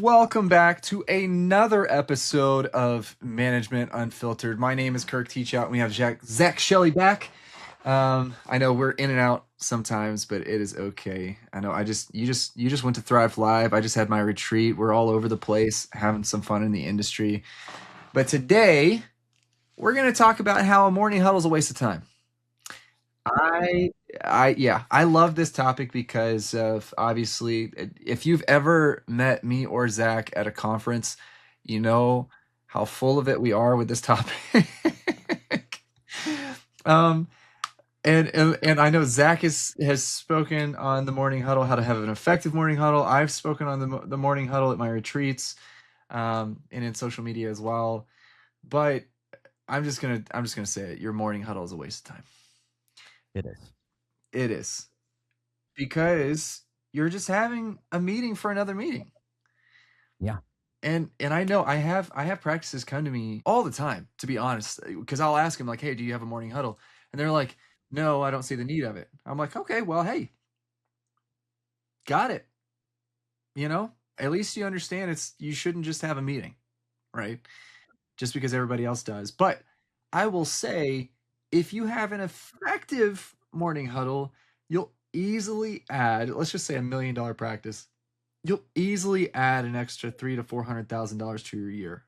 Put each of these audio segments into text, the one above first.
welcome back to another episode of Management Unfiltered. My name is Kirk Teachout, and we have Zach Shelley back. I know we're in and out sometimes, but it is okay. I know you just went to Thrive Live. I just had my retreat. We're all over the place, having some fun in the industry. But today, we're going to talk about how a morning huddle is a waste of time. I love this topic because of obviously, if you've ever met me or Zach at a conference, you know how full of it we are with this topic. um, and I know Zach has spoken on the morning huddle, how to have an effective morning huddle. I've spoken on the morning huddle at my retreats, and in social media as well. But I'm just gonna say it. Your morning huddle is a waste of time. It is. It is. Because you're just having a meeting for another meeting. Yeah. And I know I have practices come to me all the time, to be honest, because I'll ask them like, "Hey, do you have a morning huddle?" And they're like, "No, I don't see the need of it." I'm like, "Okay, well, hey, got it." You know, at least you understand you shouldn't just have a meeting, right? Just because everybody else does. But I will say, if you have an effective morning huddle, you'll easily add, let's just say $1 million practice, you'll easily add an extra $300,000 to $400,000 to your year.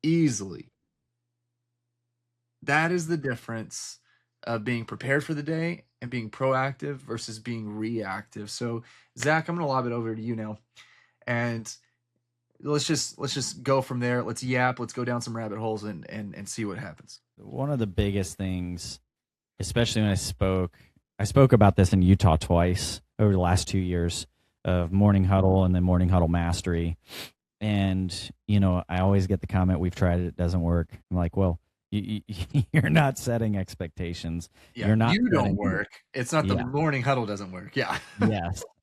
Easily. That is the difference of being prepared for the day and being proactive versus being reactive. So, Zach, I'm going to lob it over to you now, and let's just go from there. Let's yap. Let's go down some rabbit holes and see what happens. One of the biggest things, especially when I spoke about this in Utah twice over the last 2 years of morning huddle and then morning huddle mastery. And, I always get the comment, we've tried it doesn't work. I'm like, well, you're not setting expectations. Yeah, You're not you don't setting, work. It's not the yeah. morning huddle doesn't work. Yeah.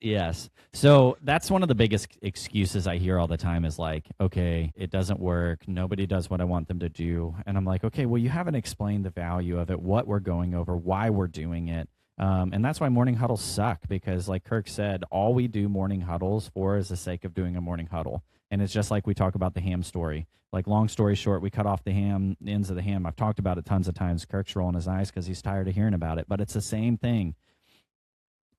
Yes. So that's one of the biggest excuses I hear all the time is like, okay, it doesn't work. Nobody does what I want them to do. And I'm like, okay, well, you haven't explained the value of it, what we're going over, why we're doing it. And that's why morning huddles suck because, like Kirk said, all we do morning huddles for is the sake of doing a morning huddle. And it's just like we talk about the ham story. Like, long story short, we cut off the ends of the ham. I've talked about it tons of times. Kirk's rolling his eyes because he's tired of hearing about it, but it's the same thing.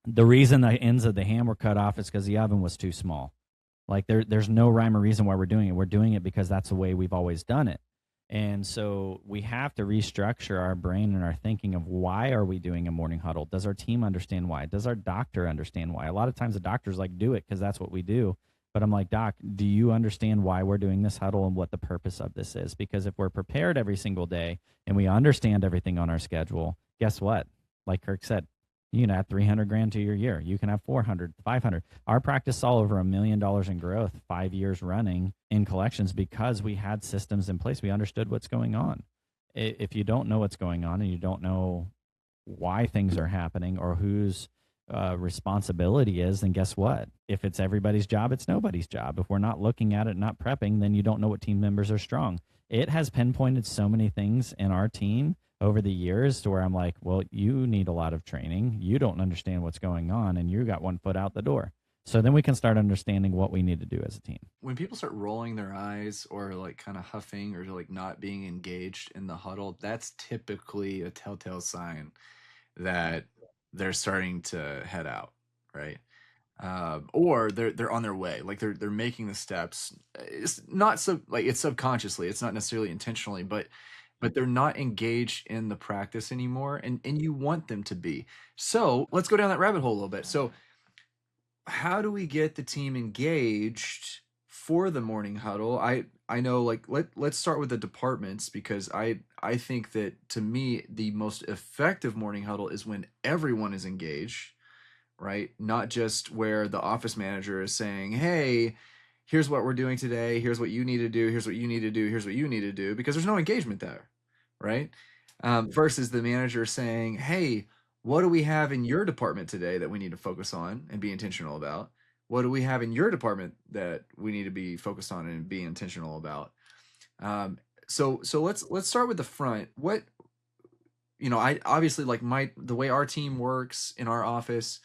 The reason the ends of the ham were cut off is because the oven was too small. Like, there's no rhyme or reason why we're doing it. We're doing it because that's the way we've always done it. And so we have to restructure our brain and our thinking of why are we doing a morning huddle? Does our team understand why? Does our doctor understand why? A lot of times the doctors like do it because that's what we do. But I'm like, Doc, do you understand why we're doing this huddle and what the purpose of this is? Because if we're prepared every single day and we understand everything on our schedule, guess what? Like Kirk said, you can add 300 grand to your year. You can have 400, 500. Our practice saw over $1 million in growth 5 years running in collections because we had systems in place. We understood what's going on. If you don't know what's going on and you don't know why things are happening or whose responsibility is, then guess what? If it's everybody's job, it's nobody's job. If we're not looking at it, not prepping, then you don't know what team members are strong. It has pinpointed so many things in our team over the years to where I'm like, well, you need a lot of training. You don't understand what's going on and you got one foot out the door. So then we can start understanding what we need to do as a team. When people start rolling their eyes or like kind of huffing or like not being engaged in the huddle, that's typically a telltale sign that they're starting to head out, right? Or they're on their way, like they're making the steps. It's not so like it's subconsciously, it's not necessarily intentionally, but they're not engaged in the practice anymore, and you want them to be. So let's go down that rabbit hole a little bit. So how do we get the team engaged for the morning huddle? I know, like, let's start with the departments, because I think that, to me, the most effective morning huddle is when everyone is engaged, right? Not just where the office manager is saying, hey, here's what we're doing today, here's what you need to do, here's what you need to do, here's what you need to do, because there's no engagement there, right? Versus the manager saying, hey, what do we have in your department today that we need to focus on and be intentional about? What do we have in your department that we need to be focused on and be intentional about? So let's start with the front. I obviously, like, the way our team works in our office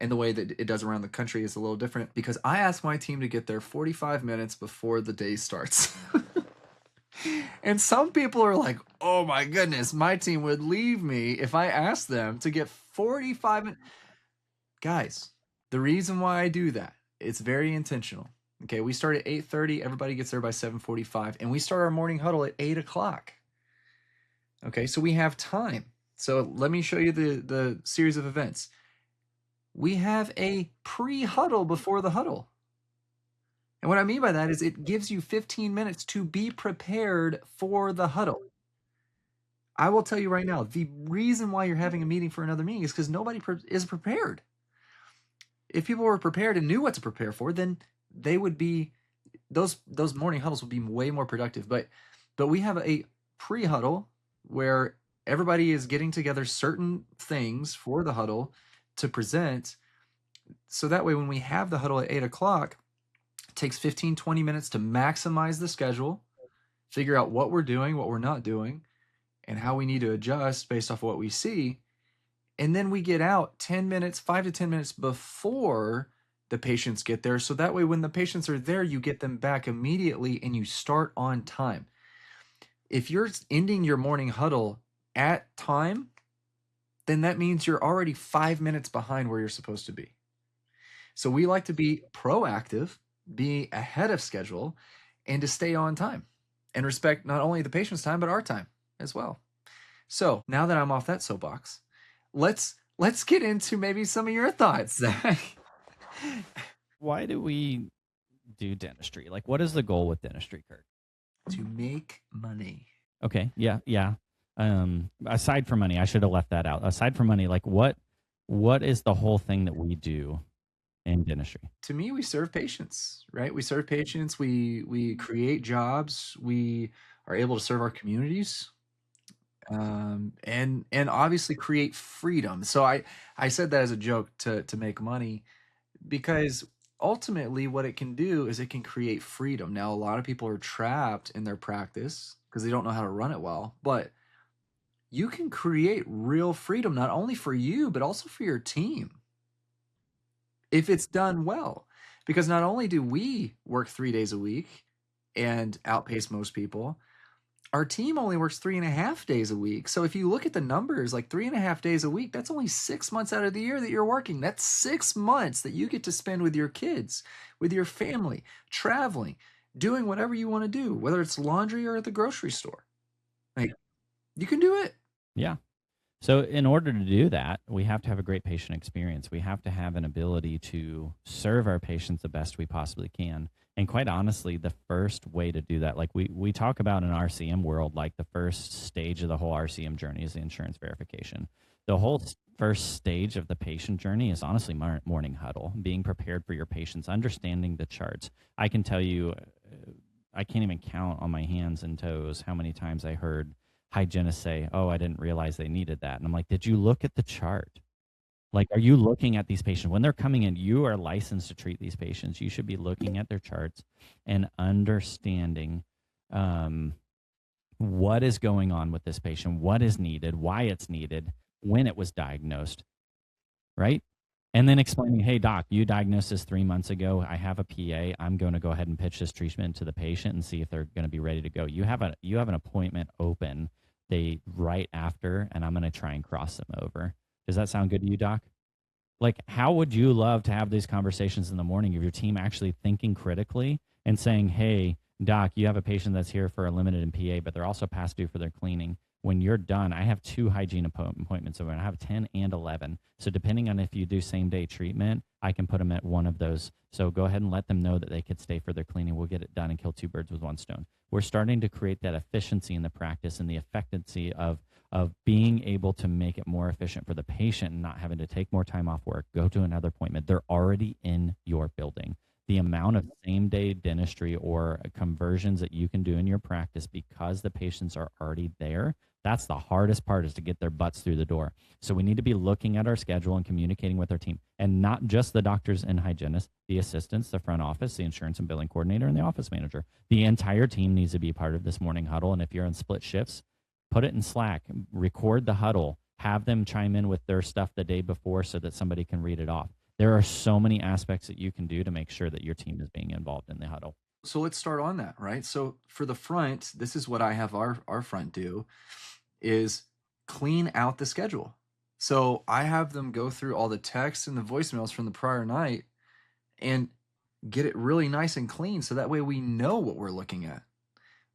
And the way that it does around the country is a little different because I ask my team to get there 45 minutes before the day starts. And some people are like, oh my goodness, my team would leave me if I asked them to get 45 minutes. Guys, the reason why I do that, it's very intentional. Okay, we start at 8:30, everybody gets there by 7:45, and we start our morning huddle at 8 o'clock. Okay, so we have time. So let me show you the series of events. We have a pre-huddle before the huddle. And what I mean by that is it gives you 15 minutes to be prepared for the huddle. I will tell you right now, the reason why you're having a meeting for another meeting is because nobody is prepared. If people were prepared and knew what to prepare for, then they would be those morning huddles would be way more productive. But we have a pre-huddle where everybody is getting together certain things for the huddle to present. So that way, when we have the huddle at 8 o'clock, it takes 15, 20 minutes to maximize the schedule, figure out what we're doing, what we're not doing, and how we need to adjust based off what we see. And then we get out 10 minutes, 5 to 10 minutes before the patients get there. So that way, when the patients are there, you get them back immediately and you start on time. If you're ending your morning huddle at time, then that means you're already 5 minutes behind where you're supposed to be. So we like to be proactive, be ahead of schedule, and to stay on time and respect not only the patient's time, but our time as well. So now that I'm off that soapbox, let's get into maybe some of your thoughts, Zach. Why do we do dentistry? Like, what is the goal with dentistry, Kirk? To make money. Okay, yeah. Aside from money, I should have left that out. Aside from money, like what is the whole thing that we do in dentistry? To me, we serve patients, right? We serve patients. We create jobs. We are able to serve our communities, and obviously create freedom. So I said that as a joke to make money, because ultimately what it can do is it can create freedom. Now, a lot of people are trapped in their practice because they don't know how to run it well, but you can create real freedom, not only for you, but also for your team if it's done well. Because not only do we work 3 days a week and outpace most people, our team only works 3.5 days a week. So if you look at the numbers, like 3.5 days a week, that's only 6 months out of the year that you're working. That's 6 months that you get to spend with your kids, with your family, traveling, doing whatever you want to do, whether it's laundry or at the grocery store. Like, you can do it. Yeah. So in order to do that, we have to have a great patient experience. We have to have an ability to serve our patients the best we possibly can. And quite honestly, the first way to do that, like we talk about in RCM world, like the first stage of the whole RCM journey is the insurance verification. The whole first stage of the patient journey is honestly morning huddle, being prepared for your patients, understanding the charts. I can tell you, I can't even count on my hands and toes how many times I heard hygienists say, oh, I didn't realize they needed that. And I'm like, did you look at the chart? Like, are you looking at these patients? When they're coming in, you are licensed to treat these patients. You should be looking at their charts and understanding what is going on with this patient, what is needed, why it's needed, when it was diagnosed, right? And then explaining, hey, doc, you diagnosed this 3 months ago. I have a PA. I'm going to go ahead and pitch this treatment to the patient and see if they're going to be ready to go. You have an appointment open date right after, and I'm going to try and cross them over. Does that sound good to you, doc? Like, how would you love to have these conversations in the morning of your team actually thinking critically and saying, hey, doc, you have a patient that's here for a limited PA, but they're also past due for their cleaning. When you're done, I have 2 hygiene appointments over, and I have 10 and 11. So depending on if you do same day treatment, I can put them at one of those. So go ahead and let them know that they could stay for their cleaning. We'll get it done and kill 2 birds with 1 stone. We're starting to create that efficiency in the practice and the effectiveness of being able to make it more efficient for the patient and not having to take more time off work, go to another appointment. They're already in your building. The amount of same-day dentistry or conversions that you can do in your practice because the patients are already there, that's the hardest part, is to get their butts through the door. So we need to be looking at our schedule and communicating with our team, and not just the doctors and hygienists, the assistants, the front office, the insurance and billing coordinator, and the office manager. The entire team needs to be part of this morning huddle, and if you're in split shifts, put it in Slack, record the huddle, have them chime in with their stuff the day before so that somebody can read it off. There are so many aspects that you can do to make sure that your team is being involved in the huddle. So let's start on that, right? So for the front, this is what I have our front do is clean out the schedule. So I have them go through all the texts and the voicemails from the prior night and get it really nice and clean so that way we know what we're looking at,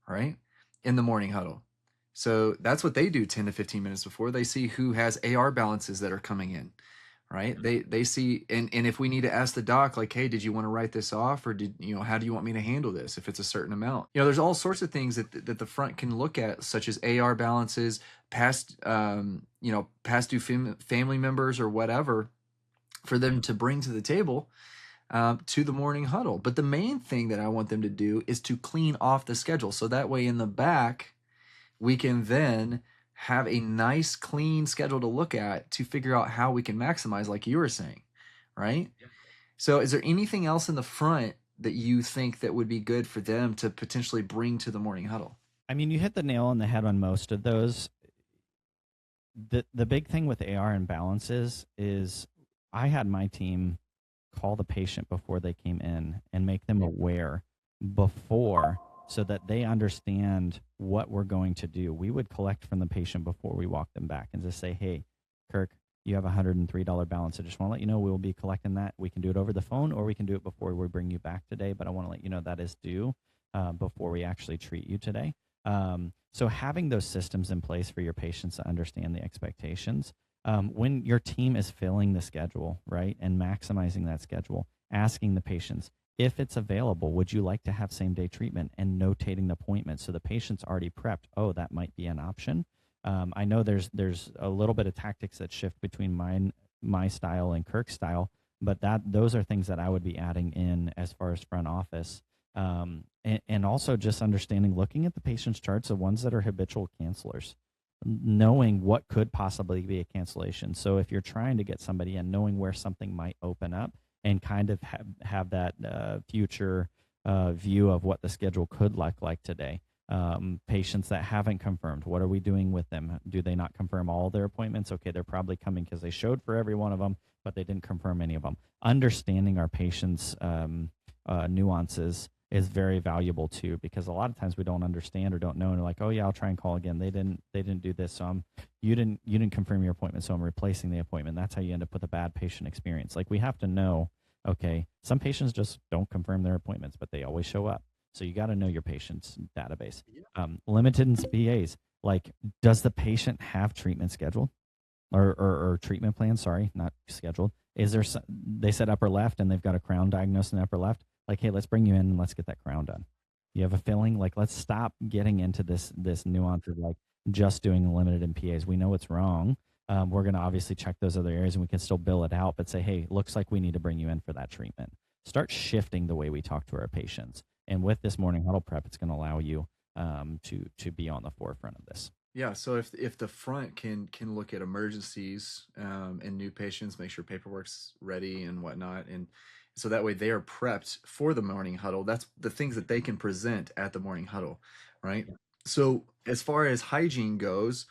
right? In the morning huddle. So that's what they do 10 to 15 minutes before. They see who has AR balances that are coming in, right? They see, and if we need to ask the doc, like, hey, did you want to write this off, or did how do you want me to handle this if it's a certain amount? There's all sorts of things that the front can look at, such as AR balances, past past due family members or whatever, for them to bring to the table, to the morning huddle. But the main thing that I want them to do is to clean off the schedule, so that way in the back we can then have a nice clean schedule to look at to figure out how we can maximize, like you were saying, right? So is there anything else in the front that you think that would be good for them to potentially bring to the morning huddle? I mean, you hit the nail on the head on most of those. The big thing with AR imbalances is I had my team call the patient before they came in and make them aware before, so that they understand what we're going to do. We would collect from the patient before we walk them back and just say, hey, Kirk, you have a $103 balance. I just want to let you know we will be collecting that. We can do it over the phone, or we can do it before we bring you back today, but I want to let you know that is due before we actually treat you today. So having those systems in place for your patients to understand the expectations, when your team is filling the schedule, right, and maximizing that schedule, asking the patients, if it's available, would you like to have same day treatment, and notating the appointment so the patient's already prepped. Oh, that might be an option. I know there's a little bit of tactics that shift between my style and Kirk's style, but those are things that I would be adding in as far as front office. And also just understanding, looking at the patient's charts of ones that are habitual cancelers, knowing what could possibly be a cancellation. So if you're trying to get somebody in, knowing where something might open up, and kind of have that future view of what the schedule could look like today. Patients that haven't confirmed, what are we doing with them? Do they not confirm all their appointments? Okay, they're probably coming because they showed for every one of them, but they didn't confirm any of them. Understanding our patients' nuances is very valuable too, because a lot of times we don't understand or don't know, and they're like, oh yeah, I'll try and call again. They didn't do this, so you didn't confirm your appointment, so I'm replacing the appointment. That's how you end up with a bad patient experience. Like, we have to know, okay, some patients just don't confirm their appointments, but they always show up. So you got to know your patient's database. Limited in PAs, like, does the patient have treatment scheduled, or treatment plan? Sorry, not scheduled. Is there they said upper left and they've got a crown diagnosed in the upper left? Like, hey, let's bring you in and let's get that crown done. You have a filling? Like, let's stop getting into this nuance of like just doing limited in PAs. We know it's wrong. We're going to obviously check those other areas and we can still bill it out, but say, hey, looks like we need to bring you in for that treatment. Start shifting the way we talk to our patients. And with this morning huddle prep, it's going to allow you to be on the forefront of this. Yeah, so if the front can look at emergencies, and new patients, make sure paperwork's ready and whatnot, and so that way they are prepped for the morning huddle. That's the things that they can present at the morning huddle, right? So as far as hygiene goes,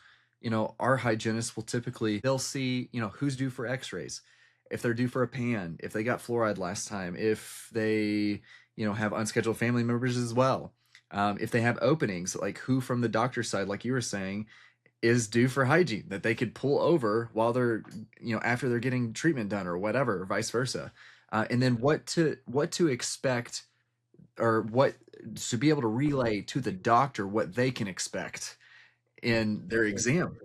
our hygienists will typically, they'll see, who's due for x-rays, if they're due for a pan, if they got fluoride last time, if they, have unscheduled family members as well. If they have openings, like who from the doctor's side, like you were saying, is due for hygiene that they could pull over while they're, after they're getting treatment done or whatever, or vice versa. And then what to expect, or what to be able to relay to the doctor what they can expect in their exam.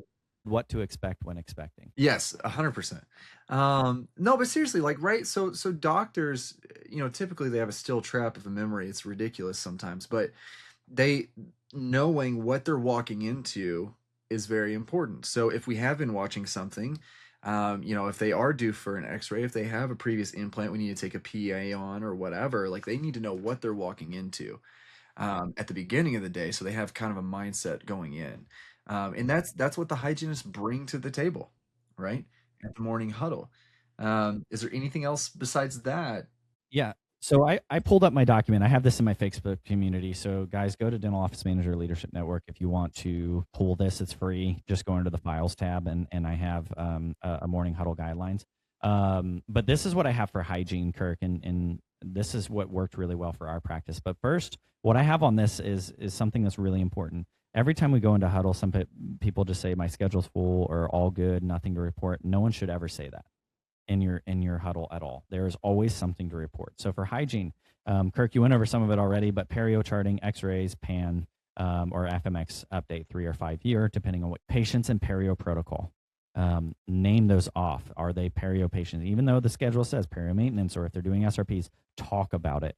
What to expect when expecting. Yes, 100%. No, but seriously, like, right? So doctors, typically they have a still trap of a memory. It's ridiculous sometimes, but they, knowing what they're walking into is very important. So if we have been watching something, if they are due for an x-ray, if they have a previous implant we need to take a PA on or whatever, like, they need to know what they're walking into at the beginning of the day, so they have kind of a mindset going in. And that's what the hygienists bring to the table, right? At the morning huddle. Is there anything else besides that? Yeah. So I pulled up my document. I have this in my Facebook community. So guys, go to Dental Office Manager Leadership Network if you want to pull this. It's free. Just go into the Files tab, and I have a morning huddle guidelines. But this is what I have for hygiene, Kirk, and this is what worked really well for our practice. But first, what I have on this is something that's really important. Every time we go into huddle, some people just say my schedule's full or all good, nothing to report. No one should ever say that in your huddle at all. There is always something to report. So for hygiene, Kirk, you went over some of it already, but perio charting, X-rays, PAN, or FMX update 3 or 5 year, depending on what patients and perio protocol. Name those off. Are they perio patients? Even though the schedule says perio maintenance, or if they're doing SRPs, talk about it,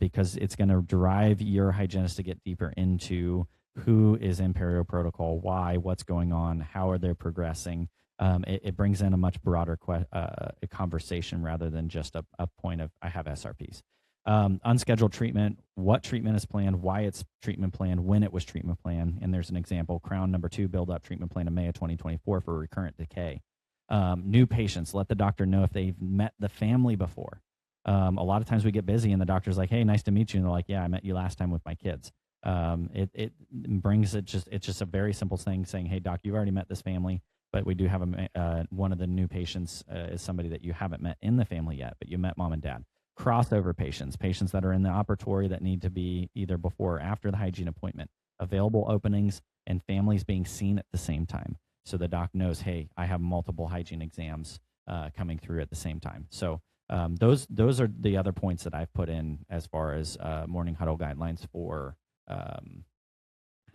because it's going to drive your hygienist to get deeper into who is in perio protocol, why, what's going on, how are they progressing. It brings in a much broader conversation rather than just a point of I have SRPs. Unscheduled treatment, what treatment is planned, why it's treatment planned, when it was treatment planned. And there's an example, Crown number 2, build up treatment plan in May of 2024 for recurrent decay. New patients, let the doctor know if they've met the family before. A lot of times we get busy and the doctor's like, hey, nice to meet you. And they're like, yeah, I met you last time with my kids. It brings it's just a very simple thing saying, hey, doc, you've already met this family, but we do have one of the new patients is somebody that you haven't met in the family yet, but you met mom and dad. Crossover patients that are in the operatory that need to be either before or after the hygiene appointment, available openings, and families being seen at the same time. So the doc knows, hey, I have multiple hygiene exams coming through at the same time. So those are the other points that I've put in as far as morning huddle guidelines for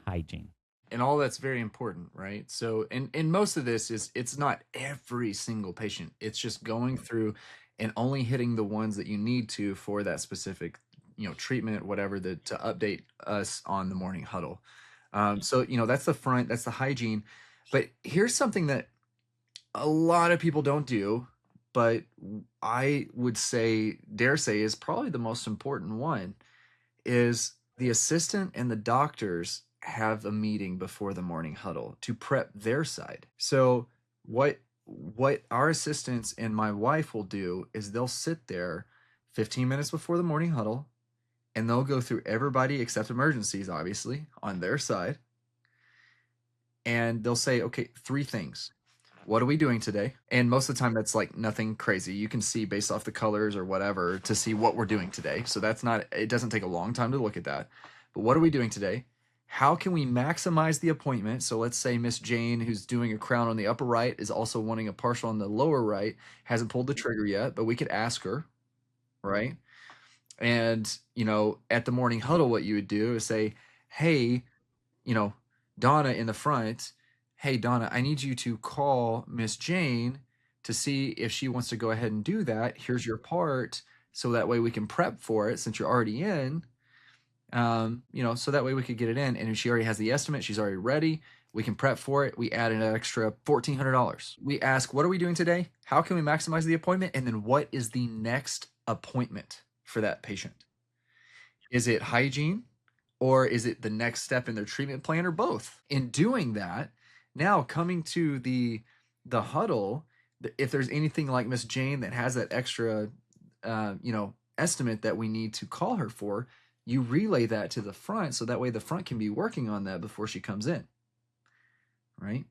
hygiene. And all that's very important, right? So, and most of this is it's not every single patient. It's just going through and only hitting the ones that you need to for that specific, treatment, whatever, to update us on the morning huddle. So, that's the front, that's the hygiene. But here's something that a lot of people don't do, but I would dare say, is probably the most important one, is the assistant and the doctors have a meeting before the morning huddle to prep their side. So what our assistants and my wife will do is they'll sit there 15 minutes before the morning huddle and they'll go through everybody except emergencies, obviously, on their side. And they'll say, okay, 3 things. What are we doing today? And most of the time that's like nothing crazy. You can see based off the colors or whatever to see what we're doing today. So it doesn't take a long time to look at that. But what are we doing today? How can we maximize the appointment? So let's say Miss Jane, who's doing a crown on the upper right, is also wanting a partial on the lower right, hasn't pulled the trigger yet, but we could ask her, right? And, at the morning huddle, what you would do is say, hey, Donna in the front, hey, Donna, I need you to call Miss Jane to see if she wants to go ahead and do that. Here's your part. So that way we can prep for it since you're already in, so that way we could get it in. And if she already has the estimate, she's already ready. We can prep for it. We add an extra $1,400. We ask, what are we doing today? How can we maximize the appointment? And then what is the next appointment for that patient? Is it hygiene? Or is it the next step in their treatment plan, or both? In doing that, now coming to the huddle, if there's anything like Miss Jane that has that extra, estimate that we need to call her for, you relay that to the front so that way the front can be working on that before she comes in, right?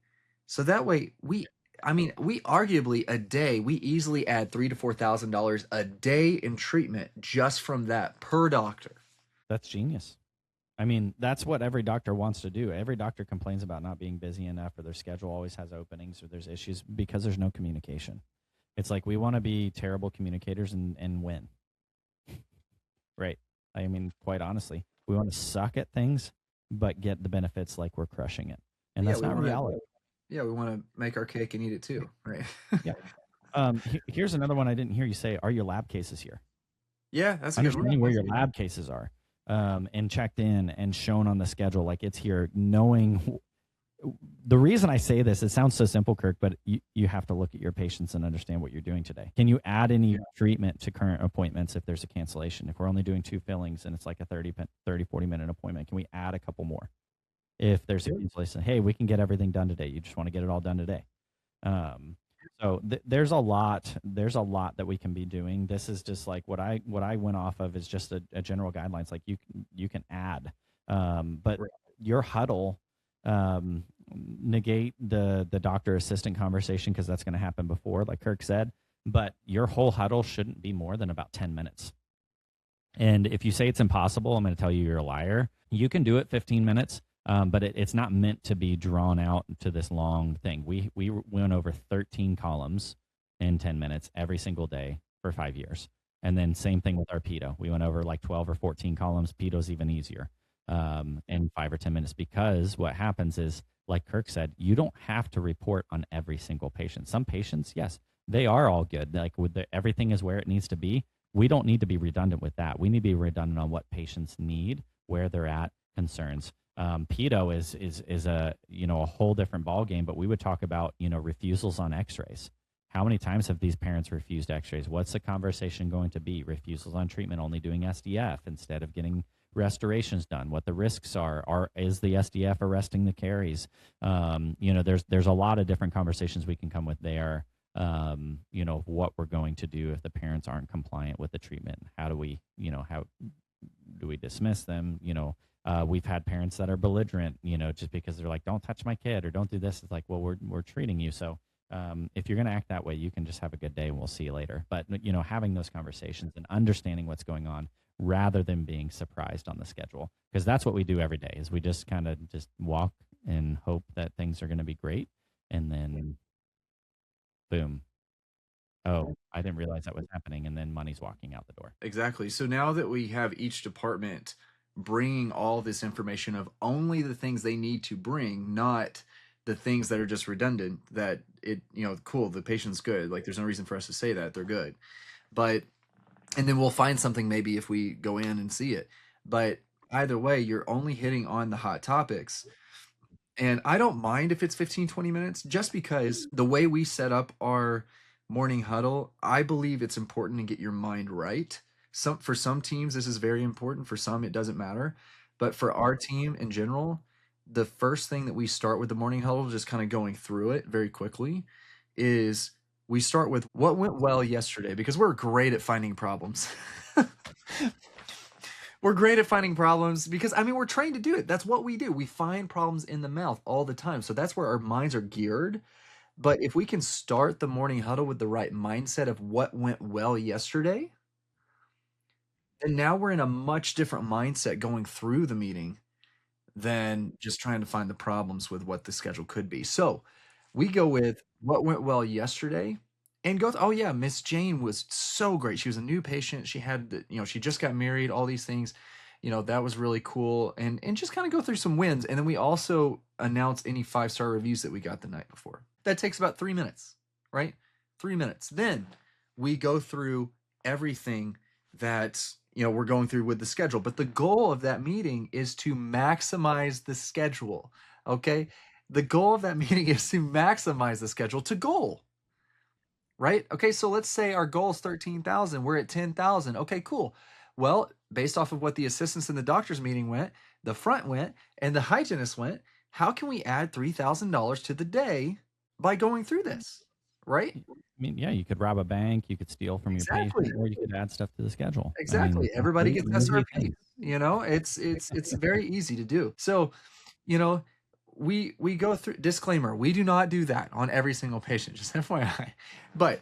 So that way we arguably a day, we easily add $3,000 to $4,000 a day in treatment just from that per doctor. That's genius. I mean, that's what every doctor wants to do. Every doctor complains about not being busy enough, or their schedule always has openings, or there's issues because there's no communication. It's like we want to be terrible communicators and win. Right. I mean, quite honestly, we want to suck at things, but get the benefits like we're crushing it. And Yeah, that's not reality. Yeah, we want to make our cake and eat it too, right? Yeah. Here's another one I didn't hear you say. Are your lab cases here? Yeah, that's a good one. Understanding where your lab cases are, and checked in and shown on the schedule, like it's here, knowing. The reason I say this, it sounds so simple, Kirk, but you have to look at your patients and understand what you're doing today. Can you add any treatment to current appointments if there's a cancellation? If we're only doing 2 fillings and it's like a 30, 40-minute appointment, can we add a couple more? If there's a cancellation, hey, we can get everything done today. You just want to get it all done today. So there's a lot that we can be doing. This is just like what I went off of is just a general guidelines. Like you can add, but your huddle, negate the doctor assistant conversation because that's going to happen before, like Kirk said. But your whole huddle shouldn't be more than about 10 minutes. And if you say it's impossible, I'm going to tell you you're a liar. You can do it 15 minutes, but it's not meant to be drawn out to this long thing. We went over 13 columns in 10 minutes every single day for 5 years. And then same thing with our pedo. We went over like 12 or 14 columns. Pedo's even easier in 5 or 10 minutes, because what happens is, like Kirk said, you don't have to report on every single patient. Some patients, yes, they are all good. Like everything is where it needs to be. We don't need to be redundant with that. We need to be redundant on what patients need, where they're at, concerns. Pedo is a a whole different ballgame. But we would talk about refusals on X-rays. How many times have these parents refused X-rays? What's the conversation going to be? Refusals on treatment, only doing SDF instead of getting restorations done. What the risks are is the SDF arresting the caries? There's a lot of different conversations we can come with there. What we're going to do if the parents aren't compliant with the treatment. How do we dismiss them? We've had parents that are belligerent, just because they're like, don't touch my kid or don't do this. It's like, well, we're treating you. So if you're going to act that way, you can just have a good day and we'll see you later. But, having those conversations and understanding what's going on rather than being surprised on the schedule, because that's what we do every day is we just kind of just walk and hope that things are going to be great. And then boom. Oh, I didn't realize that was happening. And then money's walking out the door. Exactly. So now that we have each department bringing all this information of only the things they need to bring, not the things that are just redundant, that cool, the patient's good. Like, there's no reason for us to say that they're good. But, and then we'll find something maybe if we go in and see it. But either way, you're only hitting on the hot topics. And I don't mind if it's 15, 20 minutes, just because the way we set up our morning huddle, I believe it's important to get your mind right. For some teams, this is very important. For some, it doesn't matter. But for our team in general, the first thing that we start with the morning huddle, just kind of going through it very quickly, is we start with what went well yesterday, because we're great at finding problems. We're great at finding problems because, I mean, we're trained to do it. That's what we do. We find problems in the mouth all the time. So that's where our minds are geared. But if we can start the morning huddle with the right mindset of what went well yesterday, then now we're in a much different mindset going through the meeting than just trying to find the problems with what the schedule could be. So we go with what went well yesterday and go, oh yeah, Miss Jane was so great. She was a new patient. She had, she just got married, all these things, that was really cool. And just kind of go through some wins. And then we also announce any 5-star reviews that we got the night before. That takes about 3 minutes, right? 3 minutes. Then we go through everything that we're going through with the schedule. But the goal of that meeting is to maximize the schedule. Okay. The goal of that meeting is to maximize the schedule to goal. Right? Okay, so let's say our goal is 13,000. We're at 10,000. Okay, cool. Well, based off of what the assistants in the doctor's meeting went, the front went, and the hygienist went, how can we add $3,000 to the day by going through this? Right? I mean, yeah, you could rob a bank, you could steal from your Exactly. patient, or you could add stuff to the schedule. I Exactly. mean, Everybody gets easy SRP. things. It's very easy to do. So, you know, we go through, disclaimer, we do not do that on every single patient, just FYI. But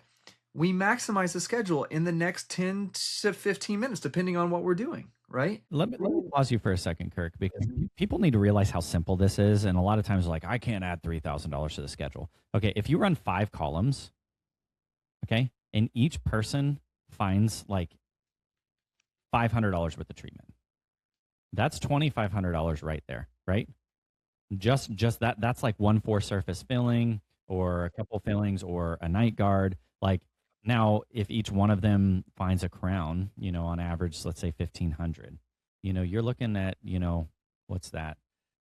we maximize the schedule in the next 10 to 15 minutes, depending on what we're doing, right? Let me pause you for a second, Kirk, because people need to realize how simple this is. And a lot of times, like, I can't add $3,000 to the schedule. Okay, if you run 5 columns, okay, and each person finds like $500 worth of treatment, that's $2,500 right there, right? Just that's like 1/4 surface filling or a couple fillings or a night guard. Like, now if each one of them finds a crown, on average, let's say 1,500, you're looking at, what's that,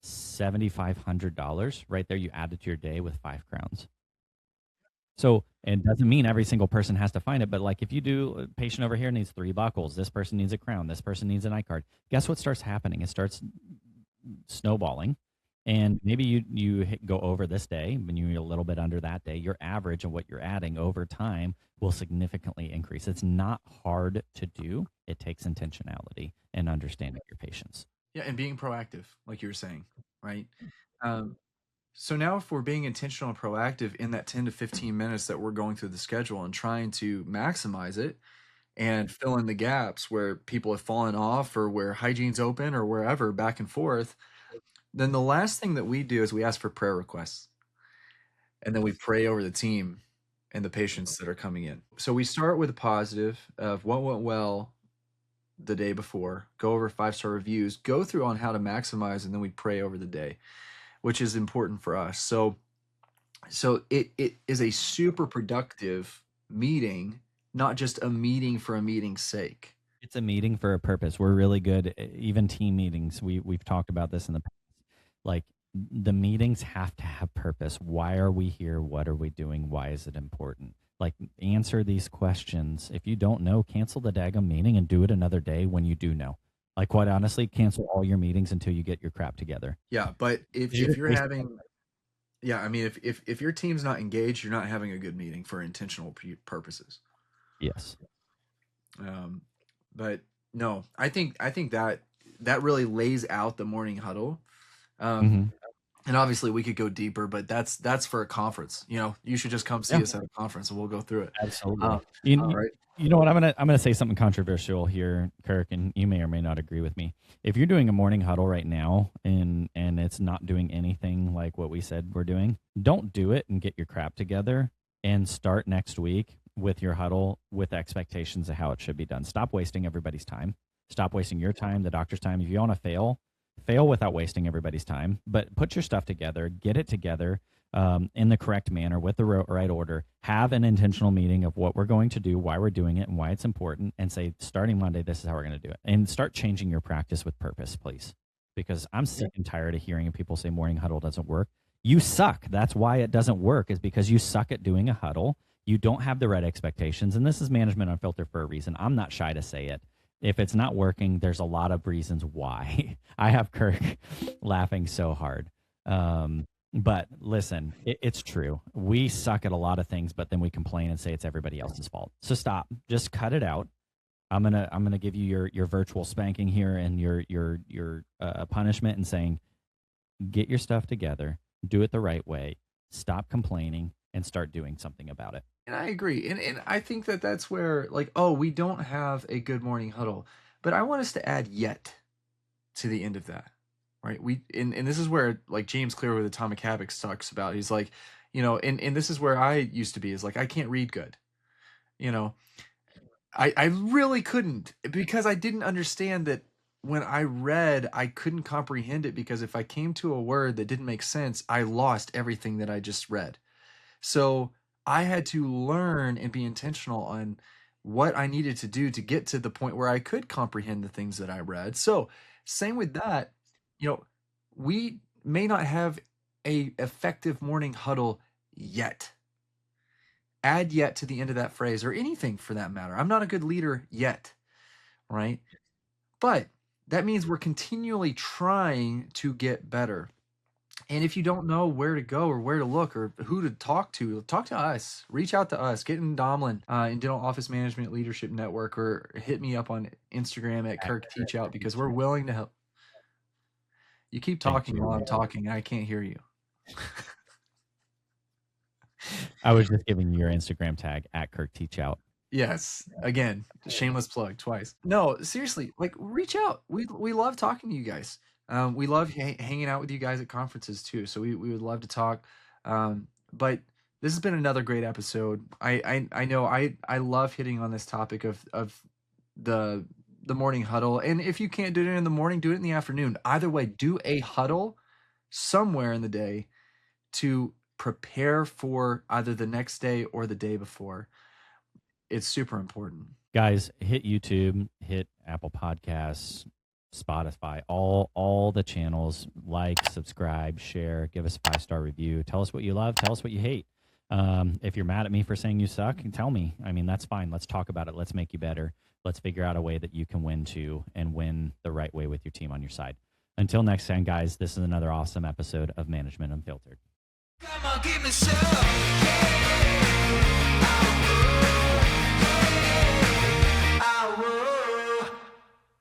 $7,500 right there. You add it to your day with 5 crowns. So, and it doesn't mean every single person has to find it, but like, if you do, a patient over here needs 3 buckles, this person needs a crown, this person needs a night guard, guess what starts happening? It starts snowballing. And maybe you go over this day, when you're a little bit under that day, your average of what you're adding over time will significantly increase. It's not hard to do. It takes intentionality and understanding your patients. Yeah, and being proactive, like you were saying, right? Um, So now if we're being intentional and proactive in that 10 to 15 minutes that we're going through the schedule and trying to maximize it and fill in the gaps where people have fallen off or where hygiene's open or wherever back and forth, then the last thing that we do is we ask for prayer requests. And then we pray over the team and the patients that are coming in. So we start with a positive of what went well the day before, go over 5-star reviews, go through on how to maximize, and then we pray over the day, which is important for us. So it is a super productive meeting, not just a meeting for a meeting's sake. It's a meeting for a purpose. We're really good, even team meetings. We've talked about this in the past. Like, the meetings have to have purpose. Why are we here? What are we doing? Why is it important? Like, answer these questions. If you don't know, cancel the daggum meeting and do it another day when you do know. Like, quite honestly, cancel all your meetings until you get your crap together. Yeah, but if you're having, yeah, I mean, if your team's not engaged, you're not having a good meeting for intentional purposes. Yes. But no, I think that really lays out the morning huddle. And obviously we could go deeper, but that's for a conference. You know, you should just come see us at a conference and we'll go through it. Absolutely. You know what? I'm gonna say something controversial here, Kirk, and you may or may not agree with me. If you're doing a morning huddle right now and it's not doing anything like what we said we're doing, don't do it and get your crap together and start next week with your huddle with expectations of how it should be done. Stop wasting everybody's time. Stop wasting your time, the doctor's time. If you want to fail without wasting everybody's time, but put your stuff together, get it together in the correct manner with the right order, have an intentional meeting of what we're going to do, why we're doing it, and why it's important, and say, starting Monday, this is how we're going to do it. And start changing your practice with purpose, please. Because I'm sick and tired of hearing people say morning huddle doesn't work. You suck. That's why it doesn't work, is because you suck at doing a huddle. You don't have the right expectations. And this is Management Unfiltered for a reason. I'm not shy to say it. If it's not working, there's a lot of reasons why. I have Kirk laughing so hard. But listen, it's true. We suck at a lot of things, but then we complain and say it's everybody else's fault. So stop. Just cut it out. I'm gonna give you your virtual spanking here and your punishment, and saying, get your stuff together, do it the right way, stop complaining, and start doing something about it. And I agree. And I think that's where, like, oh, we don't have a good morning huddle, but I want us to add yet to the end of that, right? And this is where, like, James Clear with Atomic Habits talks about, he's like, you know, and this is where I used to be, is like, I can't read good. You know, I really couldn't, because I didn't understand that when I read, I couldn't comprehend it, because if I came to a word that didn't make sense, I lost everything that I just read. So I had to learn and be intentional on what I needed to do to get to the point where I could comprehend the things that I read. So same with that, you know, we may not have a effective morning huddle yet. Add yet to the end of that phrase, or anything for that matter. I'm not a good leader yet, right? But that means we're continually trying to get better. And if you don't know where to go or where to look or who to talk to us. Reach out to us. Get in Domlin in Dental Office Management Leadership Network, or hit me up on Instagram at Kirk Teachout, because we're willing to help. You keep talking while I'm talking. I can't hear you. I was just giving you your Instagram tag at Kirk Teachout. Yes. Again, shameless plug twice. No, seriously, like, reach out. We love talking to you guys. We love hanging out with you guys at conferences too. So we would love to talk. But this has been another great episode. I know I love hitting on this topic of the morning huddle. And if you can't do it in the morning, do it in the afternoon. Either way, do a huddle somewhere in the day to prepare for either the next day or the day before. It's super important. Guys, hit YouTube, hit Apple Podcasts, Spotify, all the channels. Like, subscribe, share, give us a 5-star review. Tell us what you love. Tell us what you hate. If you're mad at me for saying you suck, tell me. I mean, that's fine. Let's talk about it. Let's make you better. Let's figure out a way that you can win too, and win the right way with your team on your side. Until next time, guys, this is another awesome episode of Management Unfiltered. Come on, give me some. Yeah.